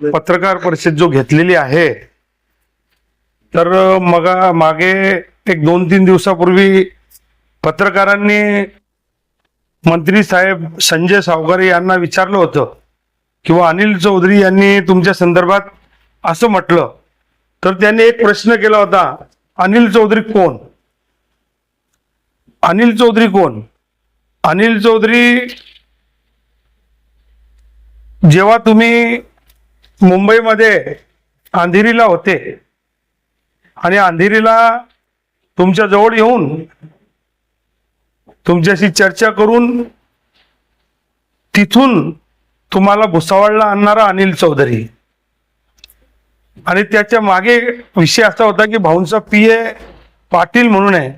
पत्रकार परिषद जो घेतलेली आहे, तर मागे एक 2-3 दिवसापूर्वी पत्रकारांनी मंत्री साहेब संजय सावकारे यांना विचारलं होतं किंवा अनिल चौधरी यांनी तुमच्या संदर्भात असं म्हटलं, तर त्यांनी एक प्रश्न केला होता, अनिल चौधरी कोण? अनिल चौधरी कोण? अनिल चौधरी जेव्हा तुम्ही मुंबईमध्ये अंधेरीला होते आणि अंधेरीला तुमच्या जवळ येऊन तुमच्याशी चर्चा करून तिथून तुम्हाला भुसावळला आणणारा अनिल चौधरी, आणि त्याच्या मागे विषय असा होता की भाऊंचा पीए पाटील म्हणून आहे,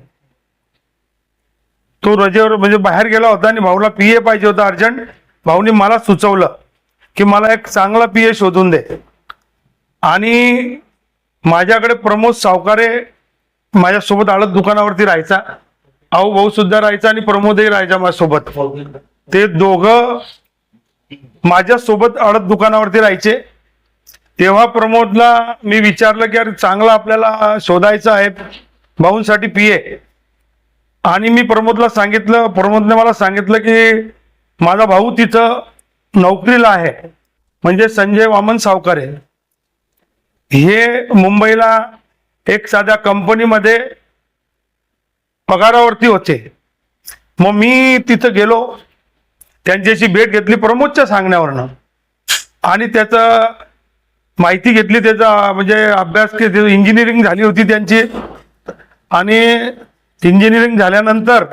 तो रजेवर म्हणजे बाहेर गेला होता आणि भाऊला पीए पाहिजे होता अर्जंट. भाऊनी मला सुचवलं की मला एक चांगला पीए शोधून दे, आणि माझ्याकडे प्रमोद सावकारे माझ्यासोबत आळत दुकानावरती राहायचा, आऊ भाऊ सुद्धा राहायचा आणि प्रमोदही राहायचा माझ्यासोबत. ते दोघं माझ्यासोबत आळत दुकानावरती राहायचे. तेव्हा प्रमोदला मी विचारलं की अरे चांगला आपल्याला शोधायचं आहे भाऊंसाठी पीए, आणि मी प्रमोदला सांगितलं, प्रमोदने मला सांगितलं की माझा भाऊ तिथं नोकरीला आहे, म्हणजे संजय वामन सावकारे हे मुंबईला एक साध्या कंपनीमध्ये पगारावरती होते. मग मी तिथं गेलो, त्यांच्याशी भेट घेतली प्रमोदच्या सांगण्यावरनं, आणि त्याचं माहिती घेतली, त्याचा म्हणजे अभ्यास केला, इंजिनिअरिंग झाली होती त्यांची, आणि इंजिनिअरिंग झाल्यानंतर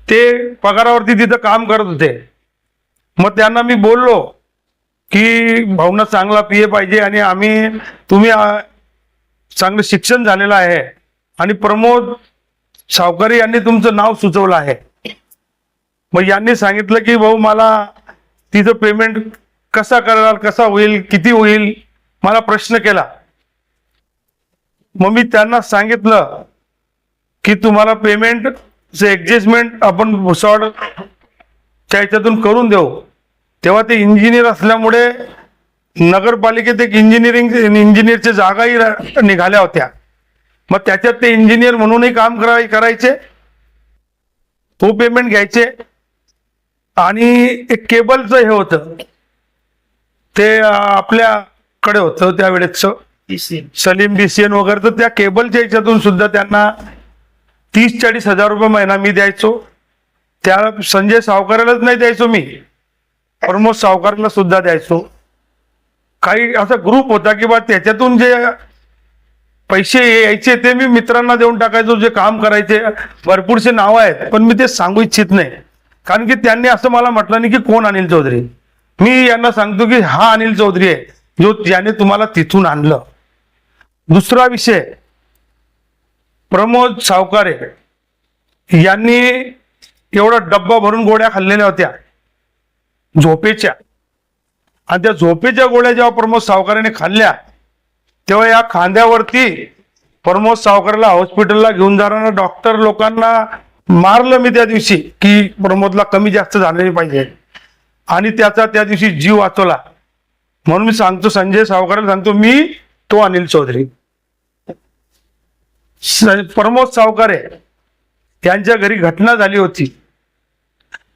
ते पगारावरती तिथं काम करत होते. मग त्यांना मी बोललो की भाऊंना चांगला पीए पाहिजे, आणि तुम्ही चांगलं शिक्षण झालेलं आहे आणि प्रमोद सावकारे यांनी तुमचं नाव सुचवलं आहे. मग यांनी सांगितलं की भाऊ मला तिथं पेमेंट कसा कराल, कसा होईल, किती होईल, मला प्रश्न केला. मग मी त्यांना सांगितलं की तुम्हाला पेमेंटचं ऍडजस्टमेंट आपण भुसावळच्या ह्याच्यातून करून देऊ. तेव्हा ते इंजिनियर असल्यामुळे नगरपालिकेत एक इंजिनियरच्या जागाही निघाल्या होत्या. मग त्याच्यात ते इंजिनियर म्हणूनही काम करायचे, तो पेमेंट घ्यायचे, आणि एक केबलचं हे होतं ते आपल्याकडे होतं त्यावेळेसचं सलीम BCN वगैरे, तर त्या केबलच्या ह्याच्यातून सुद्धा त्यांना 30-40 हजार रुपये महिना मी द्यायचो. त्या संजय सावकारेलाच नाही द्यायचो मी, प्रमोद सावकारेला सुद्धा द्यायचो. काही असा ग्रुप होता की बा त्याच्यातून जे पैसे यायचे ते मी मित्रांना देऊन टाकायचो, जे काम करायचे. भरपूरसे नाव आहेत पण मी ते सांगू इच्छित नाही, कारण की त्यांनी असं मला म्हटलं नाही की कोण अनिल चौधरी. मी यांना सांगतो की हा अनिल चौधरी आहे जो ज्याने तुम्हाला तिथून आणलं. दुसरा विषय, प्रमोद सावकारे यांनी एवढा डब्बा भरून गोळ्या खाल्लेल्या होत्या झोपेच्या, आणि त्या झोपेच्या गोळ्या जेव्हा प्रमोद सावकारेने खाल्ल्या तेव्हा या खांद्यावरती प्रमोद सावकारेला हॉस्पिटलला घेऊन जाणाऱ्या डॉक्टर लोकांना मारलं मी त्या दिवशी की प्रमोदला कमी जास्त झालेली पाहिजे, आणि त्याचा त्या दिवशी जीव वाचवला. म्हणून मी सांगतो, संजय सावकारेला सांगतो, मी तो अनिल चौधरी. प्रमोद सावकारे यांच्या घरी घटना झाली होती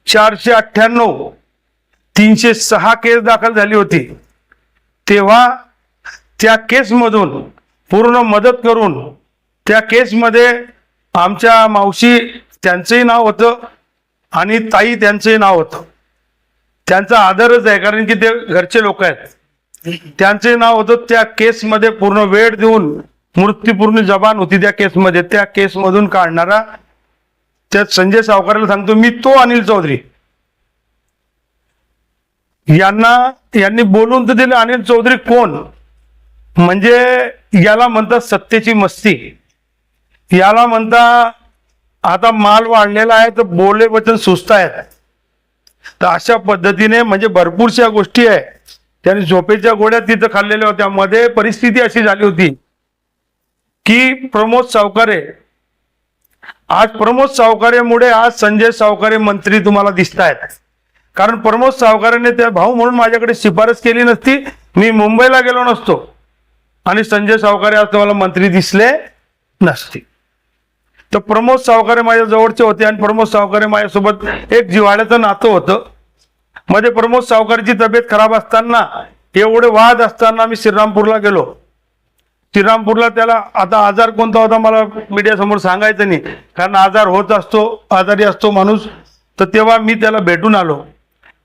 498, 306 केस दाखल झाली होती. तेव्हा त्या केसमधून पूर्ण मदत करून त्या केसमध्ये आमच्या मावशी त्यांचंही नाव होतं आणि ताई त्यांचंही नाव होतं. त्यांचा आदरच आहे कारण की ते घरचे लोक आहेत. त्यांचे नाव होतं. त्या केसमध्ये पूर्ण वेळ देऊन मृत्यूपूर्ण जबान होती त्या केसमध्ये. त्या केसमधून काढणारा त्या संजय सावकारेला सांगतो, मी तो अनिल चौधरी. यांनी बोलून तर दिले. अनिल चौधरी कोण म्हणजे याला म्हणतात सत्तेची मस्ती. याला म्हणता आता माल वाढलेला आहे तर बोले वचन सुस्त आहेत. तर अशा पद्धतीने म्हणजे भरपूरशा गोष्टी आहे. त्याने झोपेच्या गोळ्या तिथं खाल्लेल्या होत्या. मध्ये परिस्थिती अशी झाली होती की प्रमोद सावकारे, आज प्रमोद सावकारेमुळे आज संजय सावकारे मंत्री तुम्हाला दिसत आहेत. कारण प्रमोद सावकारांनी त्या भाऊ म्हणून माझ्याकडे शिफारस केली नसती, मी मुंबईला गेलो नसतो आणि संजय सावकारे आज तुम्हाला मंत्री दिसले नसते. तर प्रमोद सावकारे माझ्या जवळचे होते आणि प्रमोद सावकारे माझ्यासोबत एक जिव्हाळ्याचं नातं होतं. मध्ये प्रमोद सावकाराची तब्येत खराब असताना, एवढे वाद असताना मी श्रीरामपूरला गेलो. श्रीरामपूरला त्याला आता आजार कोणता होता मला मीडियासमोर सांगायचं नाही, कारण आजार होत असतो, आजारी असतो माणूस. तर तेव्हा मी त्याला भेटून आलो.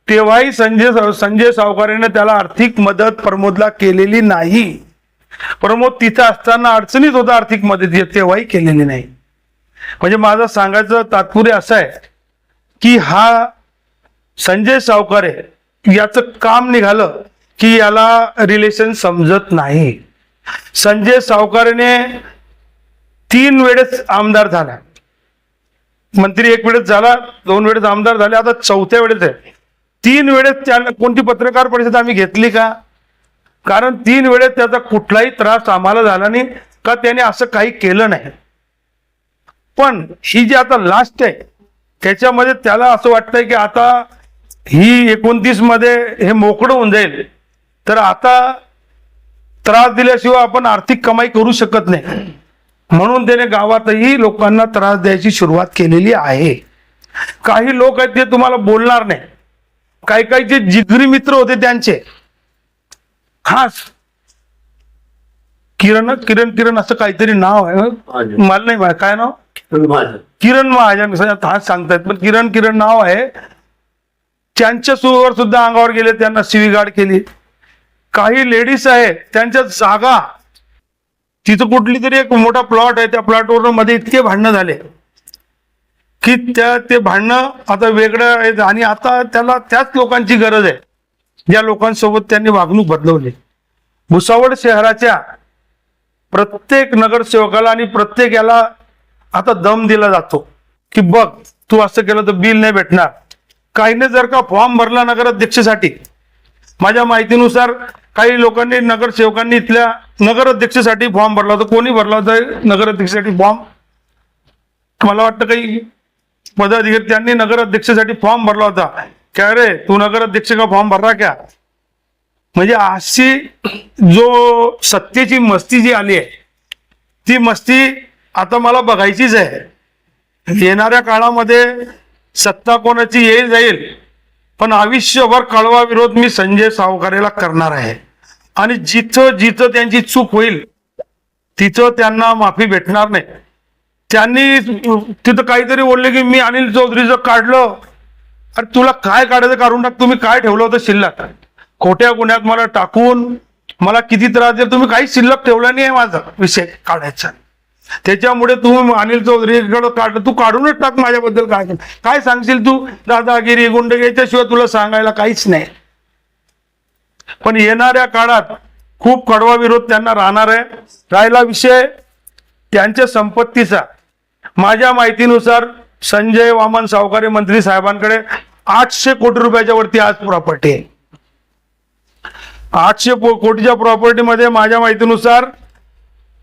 तेव्हाही संजय सावकारेने त्याला आर्थिक मदत प्रमोदला केलेली नाही. प्रमोद तिथं असताना अडचणीत होता, आर्थिक मदत तेव्हाही केलेली नाही. म्हणजे माझं सांगायचं तात्पर्य असं आहे की हा संजय सावकारे याचं काम निघालं की याला रिलेशन समजत नाही. संजय सावकारेने 3 वेळेस आमदार झाला, मंत्री 1 वेळेस झाला, 2 वेळेस आमदार झाले, आता 4थ्या वेळेस आहे. 3 वेळेस त्याला कोणती पत्रकार परिषद आम्ही घेतली का? कारण 3 वेळेस त्याचा कुठलाही त्रास आम्हाला झाला नाही का त्याने असं काही केलं नाही. पण ही जी आता लास्ट आहे त्याच्यामध्ये त्याला असं वाटतंय की आता ही 29 मध्ये हे मोकळं होऊन जाईल, तर आता त्रास दिल्याशिवाय आपण आर्थिक कमाई करू शकत नाही, म्हणून त्याने गावातही लोकांना त्रास द्यायची सुरुवात केलेली आहे. काही लोक आहेत ते तुम्हाला बोलणार नाही, काही काही जे जिगरी मित्र होते त्यांचे, खास किरण असं काहीतरी नाव आहे, मला नाही माहिती काय नाव, किरण महाजन हाच सांगतायत, पण किरण नाव आहे. त्यांच्या सुवर सुद्धा अंगावर गेले, त्यांना शिवीगाळ केली. काही लेडीज आहेत त्यांच्या जागा, तिथं कुठली तरी एक मोठा प्लॉट आहे, त्या प्लॉटवर मध्ये इतके भांडणं झाले की ते भांडणं आता वेगळं आहे आणि आता त्याला त्याच लोकांची गरज आहे ज्या लोकांसोबत त्यांनी वागणूक बदलवली. भुसावळ शहराच्या प्रत्येक नगरसेवकाला आणि प्रत्येक याला आता दम दिला जातो की बघ तू असं केलं तर बिल नाही भेटणार. काहीने जर का फॉर्म भरला नगराध्यक्षासाठी, माझ्या माहितीनुसार काही लोकांनी नगरसेवकांनी इथल्या नगराध्यक्षासाठी फॉर्म भरला होता. कोणी भरला होता नगराध्यक्षासाठी फॉर्म? मला वाटतं काही पदाधिकारी त्यांनी नगराध्यक्षासाठी फॉर्म भरला होता. काय रे तू नगराध्यक्ष का फॉर्म भरला क्या? म्हणजे अशी जो सत्तेची मस्ती जी आली आहे ती मस्ती आता मला बघायचीच आहे. येणाऱ्या काळामध्ये सत्ता कोणाची येईल जाईल, पण आयुष्यभर कळवा विरोध मी संजय सावकारेला करणार आहे. आणि जिथं जिथं त्यांची चूक होईल तिथं त्यांना माफी भेटणार नाही. त्यांनी तिथं काहीतरी बोलले की मी अनिल चौधरीचं काढलं. अरे तुला काय काढायचं काढून टाक, तुम्ही काय ठेवलं होतं शिल्लक? खोट्या गुन्ह्यात मला टाकून मला किती त्रास दिला, तुम्ही काही शिल्लक ठेवला नाही आहे माझा विषय काढायचा. त्याच्यामुळे तू अनिल चौधरीकडे काढ, तू काढूनच टाक. माझ्याबद्दल काय सांगशील तू? दादागिरी गुंडगिरी याच्याशिवाय तुला सांगायला काहीच नाही. पण येणाऱ्या काळात खूप कडवा विरोध त्यांना राहणार आहे. राहिला विषय त्यांच्या संपत्तीचा, माझ्या माहितीनुसार संजय वामन सावकारे मंत्री साहेबांकडे 800 कोटी रुपयाच्या वरती आज प्रॉपर्टी आहे. 800 कोटीच्या प्रॉपर्टीमध्ये माझ्या माहितीनुसार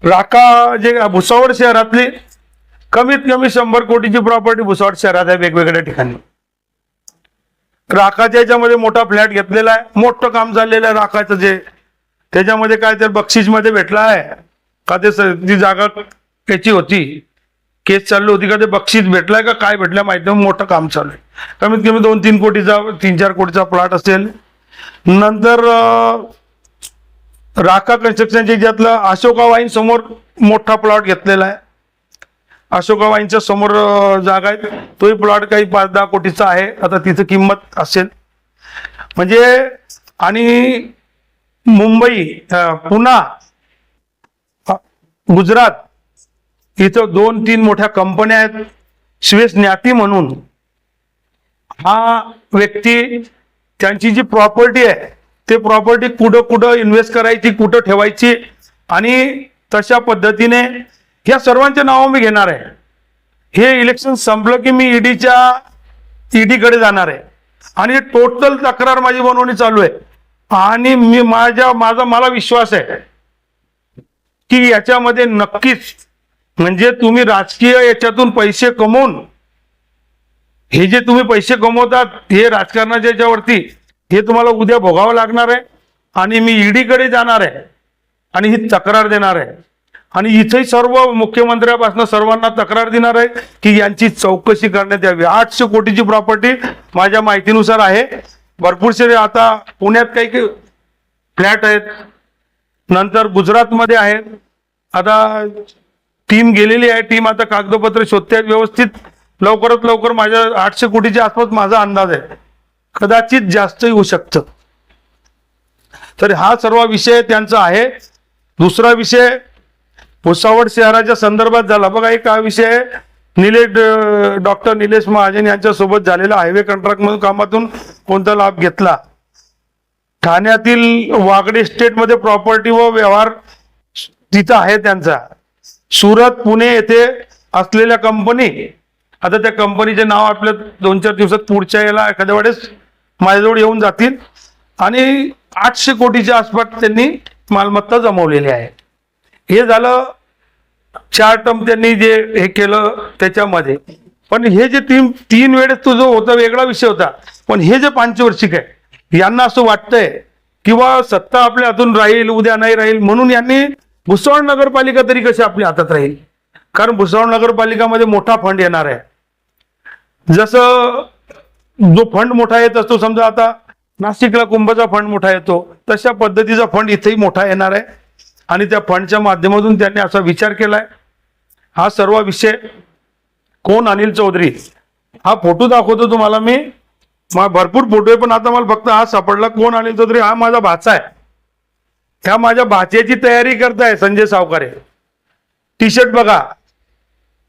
राका जे भुसावळ शहरातली कमीत कमी 100 कोटीची प्रॉपर्टी भुसावळ शहरात आहे वेगवेगळ्या ठिकाणी. राकाच्या याच्यामध्ये मोठा फ्लॅट घेतलेला आहे, मोठं काम चाललेलं आहे राकाचं. जे त्याच्यामध्ये काय तर बक्षीस मध्ये भेटला आहे का, ते ती जागा त्याची होती, केस चालली होती का, ते बक्षीस भेटलाय का काय भेटलं माहिती नाही. मोठं काम चालू आहे, कमीत कमी 2-3 कोटीचा 3-4 कोटीचा प्लॉट असेल. नंतर राका कन्स्ट्रक्शनच्या ज्यातलं अशोका वाईन समोर मोठा प्लॉट घेतलेला आहे. अशोका वाईनच्या समोर जागा आहे, तोही प्लॉट काही 5-10 कोटीचा आहे. आता तिथं किंमत असेल म्हणजे. आणि मुंबई, पुणा, गुजरात इथं 2-3 मोठ्या कंपन्या आहेत. श्वेस ज्ञाती म्हणून हा व्यक्ती त्यांची जी प्रॉपर्टी आहे ते प्रॉपर्टी कुठं इन्व्हेस्ट करायची, कुठं ठेवायची, आणि तशा पद्धतीने या सर्वांचे नाव मी घेणार आहे. हे इलेक्शन संपलं की मी ईडीकडे जाणार आहे आणि टोटल तक्रार माझी बनवणी चालू आहे. आणि मी मला विश्वास आहे की याच्यामध्ये नक्कीच म्हणजे तुम्ही राजकीय याच्यातून पैसे कमवून हे जे तुम्ही पैसे कमवतात हे राजकारणाच्या याच्यावरती, हे तुम्हाला उद्या भोगावं लागणार आहे. आणि मी ईडीकडे जाणार आहे आणि ही तक्रार देणार आहे. आणि इथेही सर्व मुख्यमंत्र्यापासून सर्वांना तक्रार देणार आहे की यांची चौकशी करण्यात यावी. 800 कोटीची प्रॉपर्टी माझ्या माहितीनुसार आहे. भरपूरसे आता पुण्यात काही फ्लॅट आहेत, नंतर गुजरातमध्ये आहेत. आता टीम गेलेली आहे, टीम आता कागदपत्र शोधते व्यवस्थित. लवकरात लवकर माझ्या 800 कोटीच्या आसपास माझा अंदाज आहे, कदाचित जास्तही होऊ शकतं. तर हा सर्व विषय त्यांचा आहे. दुसरा विषय भुसावळ शहराच्या संदर्भात झाला. बघा, एक हा विषय डॉक्टर निलेश महाजन यांच्यासोबत झालेला हायवे कॉन्ट्रॅक्ट म्हणून कामातून कोणता लाभ घेतला. ठाण्यातील वागडे स्टेटमध्ये प्रॉपर्टी व व्यवहार तिथं आहे त्यांचा. सुरत पुणे येथे असलेल्या कंपनी, आता त्या कंपनीचे नाव आपल्या 2-4 दिवसात पुढच्या याला एखाद्या वेळेस माझ्याजवळ येऊन जातील. आणि 800 कोटीच्या आसपास त्यांनी मालमत्ता जमवलेली आहे. हे झालं 4 टर्म त्यांनी जे हे केलं त्याच्यामध्ये. पण हे जे तीन वेळेस तो जो होता वेगळा विषय होता. पण हे जे पंचवार्षिक आहे, यांना असं वाटतंय किंवा सत्ता आपल्या हातून राहील, उद्या नाही राहील, म्हणून यांनी भुसावळ नगरपालिका तरी कशी आपल्या हातात राहील. कारण भुसावळ नगरपालिकामध्ये मोठा फंड येणार आहे. जसं जो फंड मोठा येत असतो, समजा आता नाशिकला कुंभचा फंड मोठा येतो, तशा पद्धतीचा फंड इथेही मोठा येणार आहे. आणि त्या फंडच्या माध्यमातून त्यांनी असा विचार केलाय. हा सर्व विषय कोण, अनिल चौधरी. हा फोटो दाखवतो तुम्हाला मी, भरपूर फोटो आहे पण आता मला फक्त हा सापडला. कोण अनिल चौधरी? हा माझा भाचा आहे. ह्या माझ्या भाच्याची तयारी करताय संजय सावकारे. टी शर्ट बघा,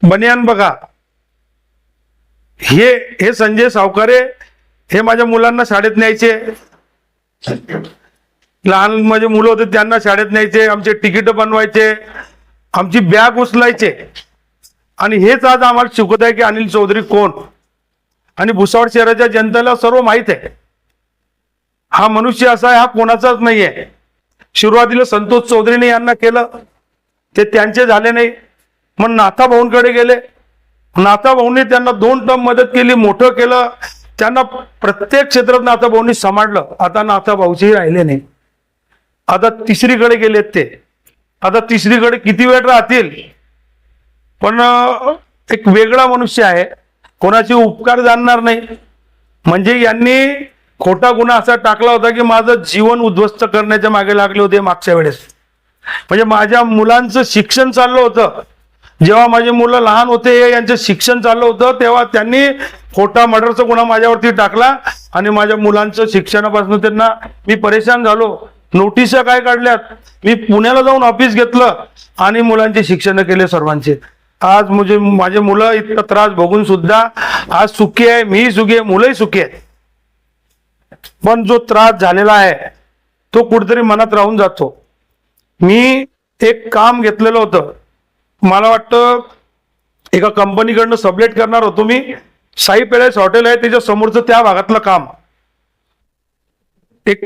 बनियान बघा. हे संजय सावकारे हे माझ्या मुलांना शाळेत न्यायचे. लहान माझे मुलं होते त्यांना शाळेत न्यायचे, आमचे तिकीट बनवायचे, आमची बॅग उचलायचे. आणि हेच आज आम्हाला शिकवत आहे की अनिल चौधरी कोण. आणि भुसावळ शहराच्या जनतेला सर्व माहित आहे. हा मनुष्य असा आहे, हा कोणाचाच नाही आहे. सुरुवातीला संतोष चौधरीने यांना केलं, ते त्यांचे झाले नाही. मग नाथा भाऊंकडे गेले. नाथा भाऊंनी त्यांना 2 टर्म मदत केली, मोठं केलं. त्यांना प्रत्येक क्षेत्रात नाथा भाऊंनी सांभाळलं. आता नाथा भाऊचेही राहिले नाही. आता तिसरीकडे गेलेत ते. आता तिसरीकडे किती वेळ राहतील. पण एक वेगळा मनुष्य आहे, कोणाचे उपकार जाणणार नाही. म्हणजे यांनी खोटा गुन्हा असा टाकला होता की माझं जीवन उद्ध्वस्त करण्याच्या मागे लागले होते मागच्या वेळेस. म्हणजे माझ्या मुलांचं शिक्षण चाललं होतं, जेव्हा माझे मुलं लहान होते, यांचं शिक्षण चाललं होतं, तेव्हा त्यांनी खोटा मर्डरचा गुन्हा माझ्यावरती टाकला. आणि माझ्या मुलांचं शिक्षणापासून त्यांना मी परेशान झालो. नोटिसा काय काढल्यात, मी पुण्याला जाऊन ऑफिस घेतलं आणि मुलांचे शिक्षण केले सर्वांचे. आज माझे मुलं इतका त्रास बघून सुद्धा आज सुखी आहे, मीही सुखी आहे, मुलंही सुखी आहेत. पण जो त्रास झालेला आहे तो कुठेतरी मनात राहून जातो. मी एक काम घेतलेलं होतं, मला वाटतं एका कंपनीकडनं सबलेट करणार होतो मी. साई पॅलेस हॉटेल आहे त्याच्या समोरचं त्या भागातलं काम, एक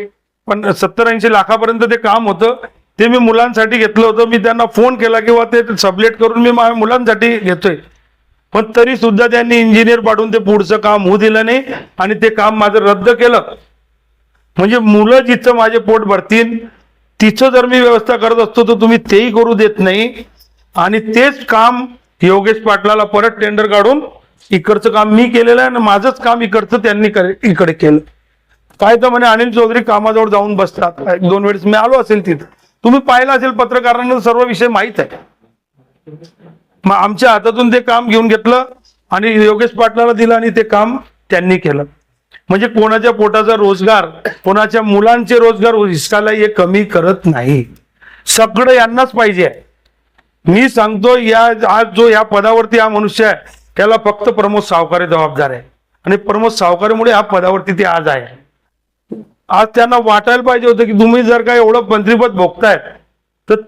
70-80 लाखापर्यंत ते काम होतं. ते मी मुलांसाठी घेतलं होतं. मी त्यांना फोन केला किंवा ते सबलेट करून मी माझ्या मुलांसाठी घेतोय. पण तरी सुद्धा त्यांनी इंजिनियर पाठवून ते पुढचं काम होऊ दिलं नाही आणि ते काम माझं रद्द केलं. म्हणजे मुलं जिथं माझे पोट भरतील तिथं जर मी व्यवस्था करत असतो तर तुम्ही तेही करू देत नाही. आणि तेच काम योगेश पाटलाला परत टेंडर काढून इकडचं काम मी केलेलं आहे आणि माझंच काम इकडचं त्यांनी इकडे केलं. काय तर म्हणे अनिल चौधरी कामाजवळ जाऊन बसतात. 1-2 वेळेस मी आलो असेल तिथं, तुम्ही पाहिलं असेल, पत्रकारांना सर्व विषय माहित आहे. मग आमच्या हातातून ते काम घेऊन घेतलं आणि योगेश पाटलाला दिलं आणि ते काम त्यांनी केलं. म्हणजे कोणाच्या पोटाचा रोजगार, कोणाच्या मुलांचे रोजगार हिसकायला हे कमी करत नाही. सगळं यांनाच पाहिजे आहे. मी सांगतो, आज जो या पदावरती हा मनुष्य आहे त्याला फक्त प्रमोद सावकारे जबाबदार आहे. आणि प्रमोद सावकारेमुळे हा पदावरती ते आज आहे. आज त्यांना वाटायला पाहिजे होतं की तुम्ही जर का एवढं मंत्रिपद भोगतायत तर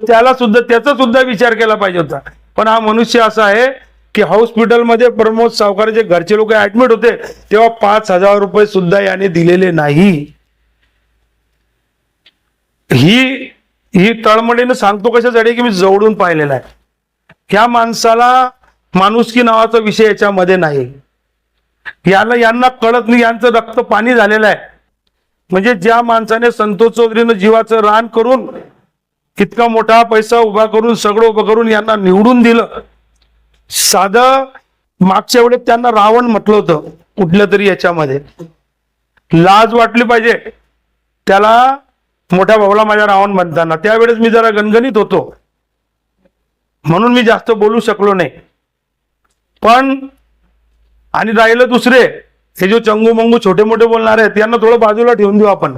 त्याचा सुद्धा विचार केला पाहिजे होता. पण हा मनुष्य असा आहे की हॉस्पिटलमध्ये प्रमोद सावकारेचे घरचे लोक ऍडमिट होते तेव्हा 5,000 रुपये सुद्धा याने दिलेले नाही. ही तळमळीनं सांगतो कशासाठी की मी जवळून पाहिलेला आहे. ह्या माणसाला माणुसकी नावाचा विषय याच्यामध्ये नाही. यांना कळत नाही, यांचं रक्त पाणी झालेलं आहे. म्हणजे ज्या माणसाने संतोष चौधरीनं जीवाचं रान करून इतका मोठा पैसा उभा करून सगळं उभं करून यांना निवडून दिलं, साधं मागच्या वेळेस त्यांना रावण म्हटलं होतं कुठल्या तरी याच्यामध्ये, लाज वाटली पाहिजे त्याला, मोठ्या भाऊला माझ्या रावण म्हणताना. त्यावेळेस मी जरा गणगणित होतो म्हणून मी जास्त बोलू शकलो नाही. पण आणि राहिलं दुसरे हे जो चंगू मंगू छोटे मोठे बोलणार आहेत यांना थोडं बाजूला ठेवून देऊ आपण,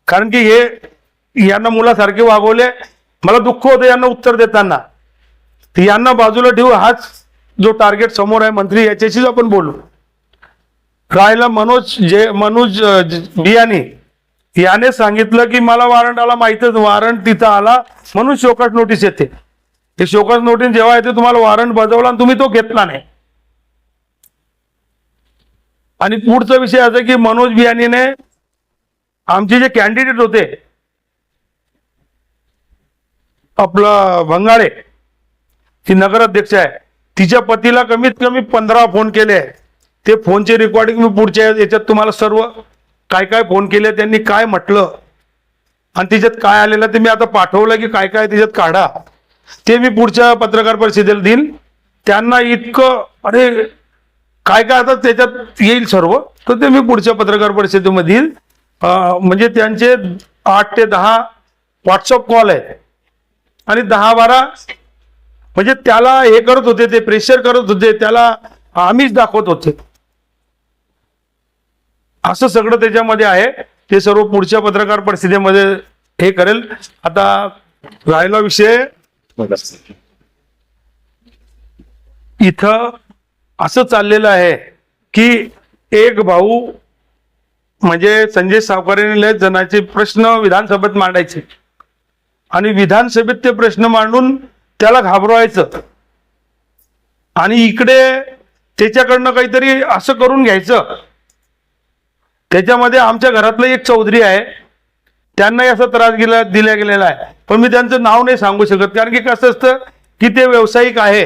कारण की हे यांना मुलासारखे वागवले, मला दुःख होतं यांना उत्तर देताना. यांना बाजूला ठेवू, हाच जो टार्गेट समोर आहे मंत्री, याच्याशीच आपण बोलू. राहिला मनोज बियाणी, याने सांगितलं की मला वॉरंट आला, माहितच वॉरंट तिथं आला म्हणून शोकास नोटीस येते. हे शोकास नोटीस जेव्हा येते तुम्हाला वॉरंट बजावला आणि तुम्ही तो घेतला नाही. आणि पुढचा विषय असा की मनोज बियाणीने आमचे जे कॅन्डिडेट होते, आपलं भंगाळे, ती नगराध्यक्ष आहे, तिच्या पतीला कमीत कमी 15 फोन केले. ते फोनचे रेकॉर्डिंग मी पुढच्या याच्यात तुम्हाला सर्व काय काय फोन केले, त्यांनी काय म्हटलं आणि त्याच्यात काय आलेलं ते मी आता पाठवलं की काय काय त्याच्यात काढा, ते मी पुढच्या पत्रकार परिषदेला देईल. त्यांना इतकं अरे काय काय आता त्याच्यात येईल सर्व, तर ते मी पुढच्या पत्रकार परिषदेमध्ये येईल. म्हणजे त्यांचे 8 ते 10 व्हॉट्सअप कॉल आहेत आणि 10-12 म्हणजे त्याला हे करत होते, ते प्रेशर करत होते, त्याला आम्हीच दाखवत होते. असं सगळं त्याच्यामध्ये आहे. ते सर्व पुढच्या पत्रकार परिषदेमध्ये हे करेल. आता राहिला विषय, इथं असं चाललेलं आहे की एक भाऊ म्हणजे संजय सावकारेने लय जणांचे प्रश्न विधानसभेत मांडायचे आणि विधानसभेत ते प्रश्न मांडून त्याला घाबरवायचं आणि इकडे त्याच्याकडनं काहीतरी असं करून घ्यायचं. त्याच्यामध्ये आमच्या घरातलं एक चौधरी आहे, त्यांनाही असा त्रास दिला गेलेला आहे, पण मी त्यांचं नाव नाही सांगू शकत कारण की कसं असतं की ते व्यावसायिक आहे.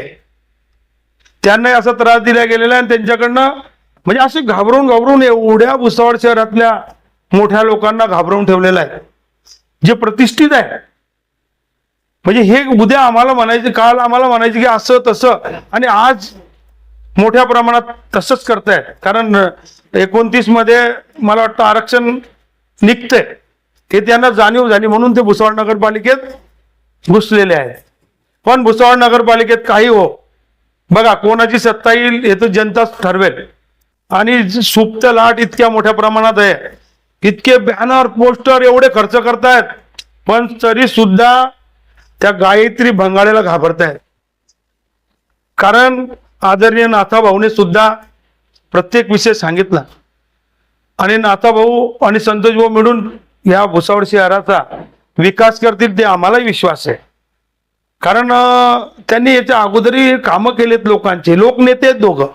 त्यांनाही असा त्रास दिला गेलेला आहे आणि त्यांच्याकडनं म्हणजे असं घाबरून एवढ्या भुसावळ शहरातल्या मोठ्या लोकांना घाबरवून ठेवलेलं आहे जे प्रतिष्ठित आहे. म्हणजे हे उद्या आम्हाला म्हणायचे, काल आम्हाला म्हणायचे की असं तसं, आणि आज मोठ्या प्रमाणात तसंच करतायत. कारण 29 मध्ये मला वाटतं आरक्षण निघतंय, हे त्यांना जाणीव झाली म्हणून ते भुसावळ नगरपालिकेत घुसलेले आहेत. पण भुसावळ नगरपालिकेत काही हो, बघा कोणाची सत्ता येईल हे तर जनताच ठरवेल. आणि सुप्त लाट इतक्या मोठ्या प्रमाणात आहे, इतके बॅनर पोस्टर एवढे खर्च करतायत, पण तरी सुद्धा त्या गायत्री भंगाळेला घाबरतायत. कारण आदरणीय नाथाभाऊने सुद्धा प्रत्येक विषय सांगितला आणि नाथाभाऊ आणि संतोष भाऊ मिळून या भुसावळ शहराचा विकास करतील ते आम्हालाही विश्वास आहे. कारण त्यांनी याच्या अगोदरही कामं केलेत लोकांचे, लोकनेते आहेत दोघं.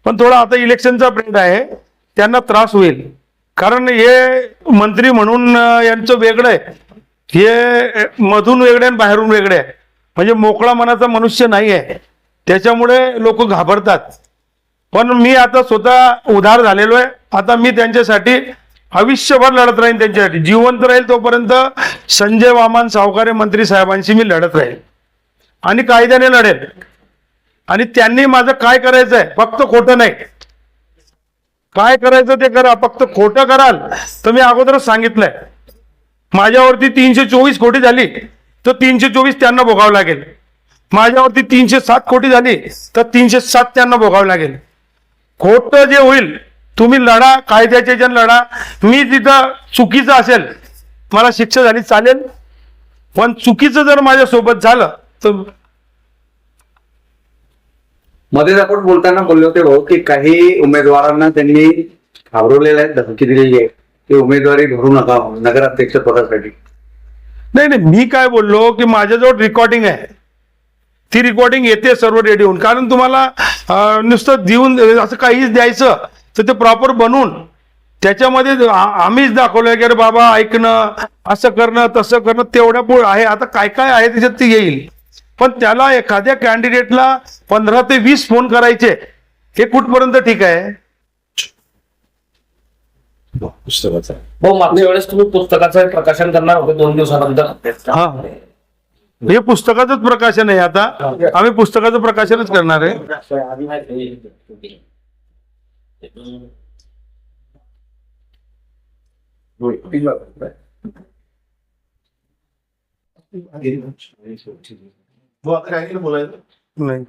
पण थोडा आता इलेक्शनचा पिरियड आहे, त्यांना त्रास होईल कारण हे मंत्री म्हणून यांचं वेगळं आहे, हे मधून वेगळे आणि बाहेरून वेगळे आहे. म्हणजे मोकळा मनाचा मनुष्य नाही आहे, त्याच्यामुळे लोक घाबरतात. पण मी आता स्वतः उधार झालेलो आहे. आता मी त्यांच्यासाठी आयुष्यभर लढत राहीन, त्यांच्यासाठी जिवंत राहील तोपर्यंत संजय वामन सावकारे मंत्री साहेबांशी मी लढत राहील आणि कायद्याने लढेल. आणि त्यांनी माझं काय करायचं आहे, फक्त खोटं नाही, काय करायचं ते करा, फक्त खोटं कराल तर मी अगोदरच सांगितलंय, माझ्यावरती 324 कोटी झाली तर 324 त्यांना भोगावं लागेल, माझ्यावरती 307 कोटी झाली तर 307 त्यांना भोगावं लागेल. खोटं जे होईल तुम्ही लढा, कायद्याचे जन लढा. मी तिथं चुकीचं असेल, मला शिक्षा झाली चालेल, पण चुकीचं जर माझ्यासोबत झालं तर. मध्ये आपण बोलताना बोलले होते भाऊ की काही उमेदवारांना त्यांनी घाबरवलेलं आहे, धमकी दिलेली आहे की उमेदवारी भरू नका नगराध्यक्ष पदासाठी. नाही, मी काय बोललो की माझ्याजवळ रेकॉर्डिंग आहे, ती रेकॉर्डिंग येते सर्व रेडी होऊन. कारण तुम्हाला नुसतं देऊन असं काहीच द्यायचं तर ते प्रॉपर बनवून त्याच्यामध्ये आम्हीच दाखवलं की अरे बाबा ऐकणं, असं करणं तसं करणं तेवढ्या पुढे आहे. आता काय काय आहे त्याच्यात ते येईल. पण त्याला एखाद्या कॅन्डिडेटला 15 ते 20 फोन करायचे, हे कुठपर्यंत ठीक आहे? हो, मागच्या वेळेस तुम्ही पुस्तकाचं प्रकाशन करणार होते 2 दिवसानंतर. हा, हे पुस्तकाचंच प्रकाशन आहे. आता आम्ही पुस्तकाचं प्रकाशनच करणार आहे. नाही